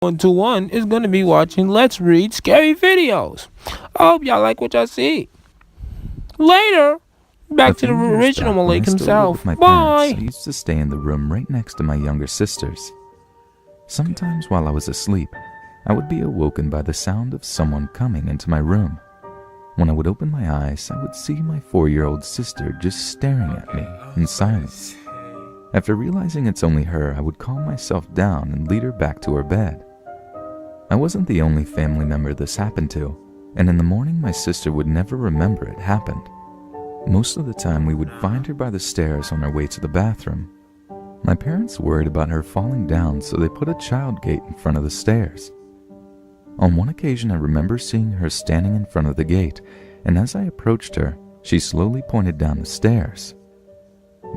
121 is going to be watching Let's Read Scary Videos. I hope y'all like what y'all see. Later. A Back to the few years original back, when I Malik still lived himself. with my parents, Bye. I used to stay in the room right next to my younger sisters. Sometimes while I was asleep, I would be awoken by the sound of someone coming into my room. When I would open my eyes, I would see my 4-year-old sister just staring at me in silence. After realizing it's only her, I would calm myself down and lead her back to her bed. I wasn't the only family member this happened to, and in the morning my sister would never remember it happened. Most of the time we would find her by the stairs on her way to the bathroom. My parents worried about her falling down, so they put a child gate in front of the stairs. On one occasion I remember seeing her standing in front of the gate, and as I approached her, she slowly pointed down the stairs.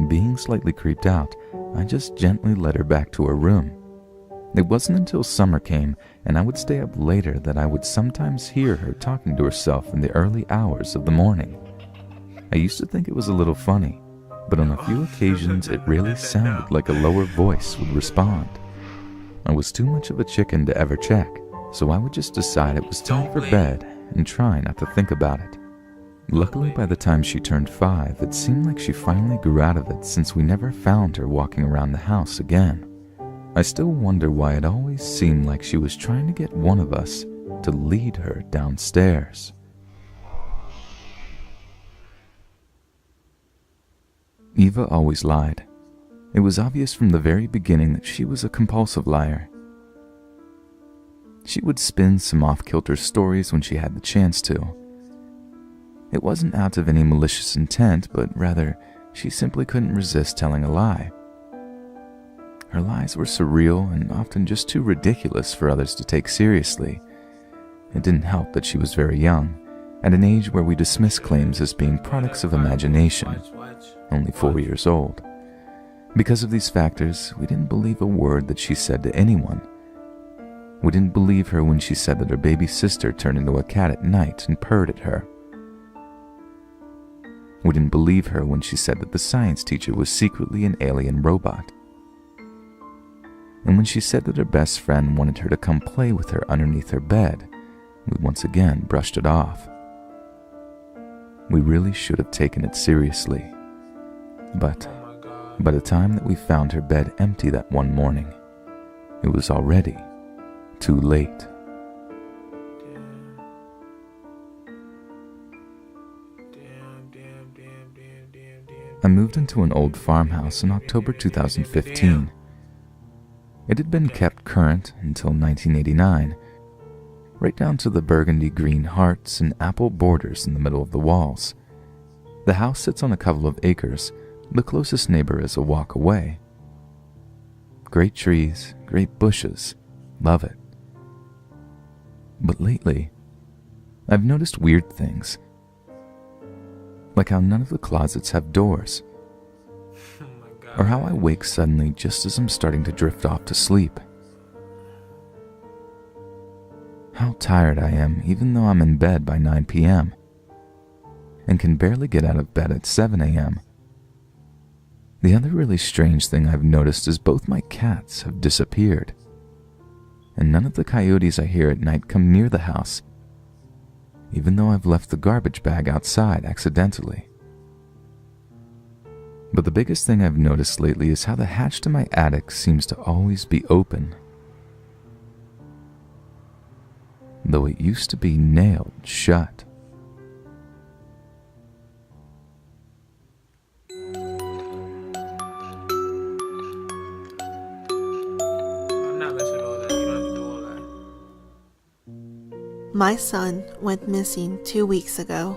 Being slightly creeped out, I just gently led her back to her room. It wasn't until summer came and I would stay up later that I would sometimes hear her talking to herself in the early hours of the morning. I used to think it was a little funny, but on a few occasions it really sounded like a lower voice would respond. I was too much of a chicken to ever check, so I would just decide it was time for bed and try not to think about it. Luckily, by the time she turned 5, it seemed like she finally grew out of it, since we never found her walking around the house again. I still wonder why it always seemed like she was trying to get one of us to lead her downstairs. Eva always lied. It was obvious from the very beginning that she was a compulsive liar. She would spin some off-kilter stories when she had the chance to. It wasn't out of any malicious intent, but rather she simply couldn't resist telling a lie. Her lies were surreal and often just too ridiculous for others to take seriously. It didn't help that she was very young, at an age where we dismiss claims as being products of imagination, only 4 years old. Because of these factors, we didn't believe a word that she said to anyone. We didn't believe her when she said that her baby sister turned into a cat at night and purred at her. We didn't believe her when she said that the science teacher was secretly an alien robot. And when she said that her best friend wanted her to come play with her underneath her bed, we once again brushed it off. We really should have taken it seriously. But by the time that we found her bed empty that one morning, it was already too late. I moved into an old farmhouse in October 2015. It had been kept current until 1989, right down to the burgundy green hearts and apple borders in the middle of the walls. The house sits on a couple of acres. The closest neighbor is a walk away. Great trees, great bushes, love it. But lately, I've noticed weird things, like how none of the closets have doors, or how I wake suddenly just as I'm starting to drift off to sleep. How tired I am even though I'm in bed by 9 p.m. and can barely get out of bed at 7 a.m. The other really strange thing I've noticed is both my cats have disappeared, and none of the coyotes I hear at night come near the house, even though I've left the garbage bag outside accidentally. But the biggest thing I've noticed lately is how the hatch to my attic seems to always be open, though it used to be nailed shut. My son went missing 2 weeks ago.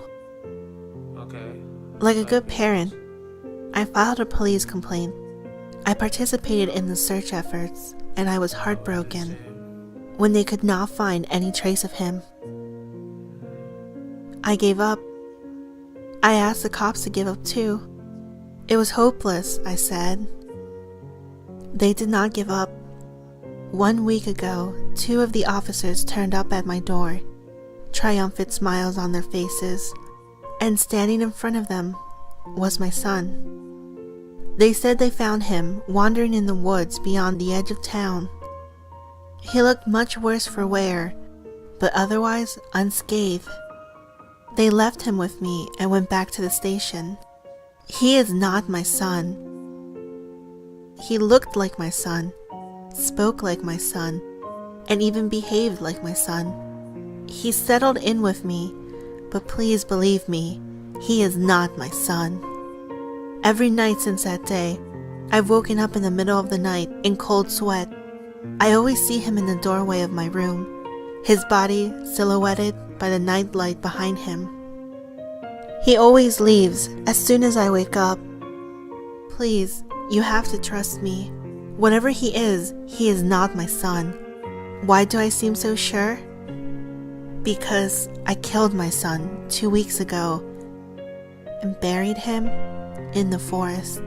Okay. Like a good parent, I filed a police complaint. I participated in the search efforts, and I was heartbroken when they could not find any trace of him. I gave up. I asked the cops to give up too. It was hopeless, I said. They did not give up. 1 week ago, 2 of the officers turned up at my door, triumphant smiles on their faces, and standing in front of them was my son. They said they found him wandering in the woods beyond the edge of town. He looked much worse for wear, but otherwise unscathed. They left him with me and went back to the station. He is not my son. He looked like my son, spoke like my son, and even behaved like my son. He settled in with me, but please believe me, he is not my son. Every night since that day, I've woken up in the middle of the night in cold sweat. I always see him in the doorway of my room, his body silhouetted by the night light behind him. He always leaves as soon as I wake up. Please, you have to trust me. Whatever he is not my son. Why do I seem so sure? Because I killed my son 2 weeks ago and buried him in the forest.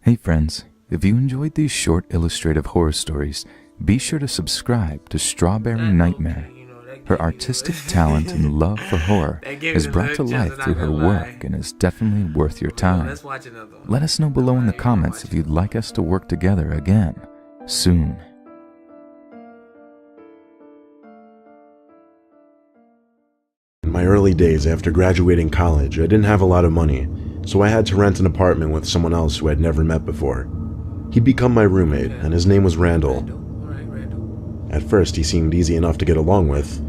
Hey friends, if you enjoyed these short illustrative horror stories, be sure to subscribe to Strawberry Nightmare. Her artistic talent and love for horror is brought to life through her work and is definitely worth your time. Let us know below in the comments if you'd like us to work together again, soon. In my early days after graduating college, I didn't have a lot of money, so I had to rent an apartment with someone else who I'd never met before. He'd become my roommate, and his name was Randall. At first, he seemed easy enough to get along with.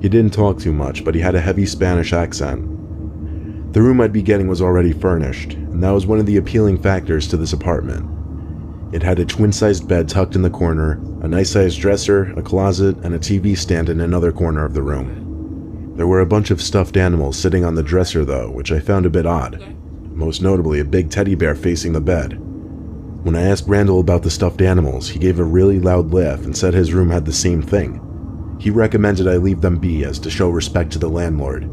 He didn't talk too much, but he had a heavy Spanish accent. The room I'd be getting was already furnished, and that was one of the appealing factors to this apartment. It had a twin-sized bed tucked in the corner, a nice-sized dresser, a closet, and a TV stand in another corner of the room. There were a bunch of stuffed animals sitting on the dresser though, which I found a bit odd. Most notably a big teddy bear facing the bed. When I asked Randall about the stuffed animals, he gave a really loud laugh and said his room had the same thing. He recommended I leave them be as to show respect to the landlord.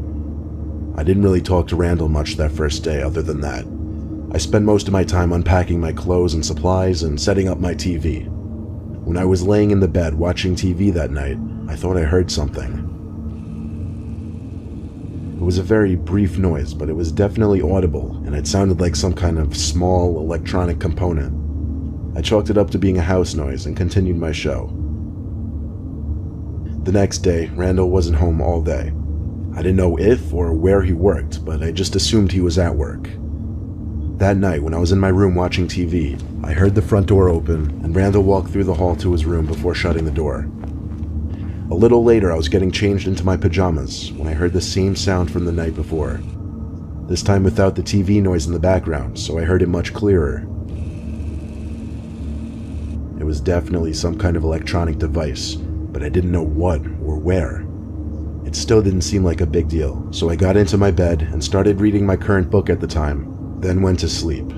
I didn't really talk to Randall much that first day other than that. I spent most of my time unpacking my clothes and supplies and setting up my TV. When I was laying in the bed watching TV that night, I thought I heard something. It was a very brief noise, but it was definitely audible, and it sounded like some kind of small electronic component. I chalked it up to being a house noise and continued my show. The next day, Randall wasn't home all day. I didn't know if or where he worked, but I just assumed he was at work. That night, when I was in my room watching TV, I heard the front door open, and Randall walked through the hall to his room before shutting the door. A little later, I was getting changed into my pajamas when I heard the same sound from the night before. This time without the TV noise in the background, so I heard it much clearer. It was definitely some kind of electronic device, but I didn't know what or where. It still didn't seem like a big deal, so I got into my bed and started reading my current book at the time, then went to sleep.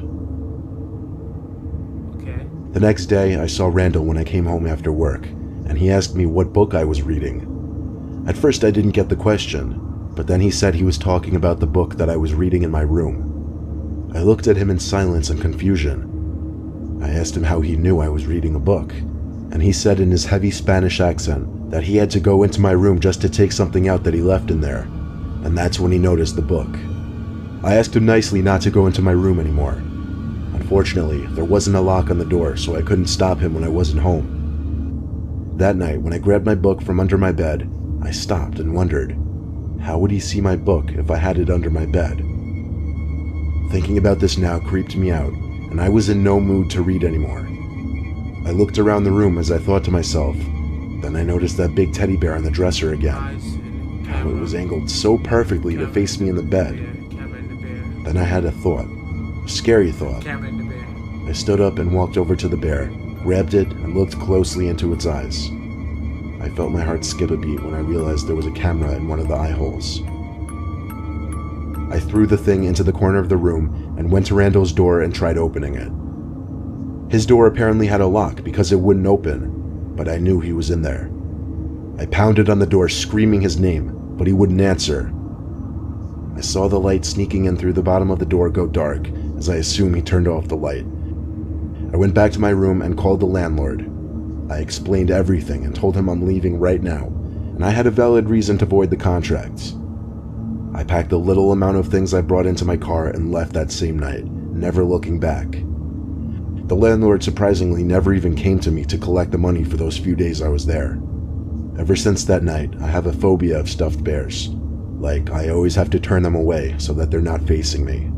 The next day, I saw Randall when I came home after work, and he asked me what book I was reading. At first I didn't get the question, but then he said he was talking about the book that I was reading in my room. I looked at him in silence and confusion. I asked him how he knew I was reading a book, and he said in his heavy Spanish accent that he had to go into my room just to take something out that he left in there, and that's when he noticed the book. I asked him nicely not to go into my room anymore. Unfortunately, there wasn't a lock on the door, so I couldn't stop him when I wasn't home. That night, when I grabbed my book from under my bed, I stopped and wondered, how would he see my book if I had it under my bed? Thinking about this now creeped me out, and I was in no mood to read anymore. I looked around the room as I thought to myself, then I noticed that big teddy bear on the dresser again. How it was angled so perfectly to face me in the bed. Then I had a thought, a scary thought. I stood up and walked over to the bear, grabbed it, and looked closely into its eyes. I felt my heart skip a beat when I realized there was a camera in one of the eye holes. I threw the thing into the corner of the room and went to Randall's door and tried opening it. His door apparently had a lock because it wouldn't open, but I knew he was in there. I pounded on the door screaming his name, but he wouldn't answer. I saw the light sneaking in through the bottom of the door go dark, as I assume he turned off the light. I went back to my room and called the landlord. I explained everything and told him I'm leaving right now, and I had a valid reason to void the contract. I packed the little amount of things I brought into my car and left that same night, never looking back. The landlord surprisingly never even came to me to collect the money for those few days I was there. Ever since that night, I have a phobia of stuffed bears. Like, I always have to turn them away so that they're not facing me.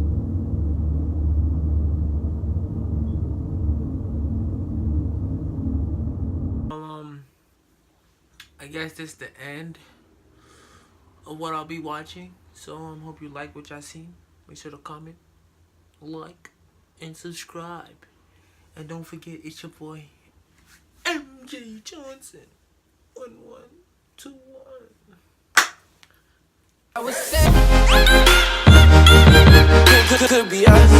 I guess this is the end of what I'll be watching. So hope you like what y'all seen. Make sure to comment, like, and subscribe. And don't forget, it's your boy MJ Johnson. 1121. I was saying could be us.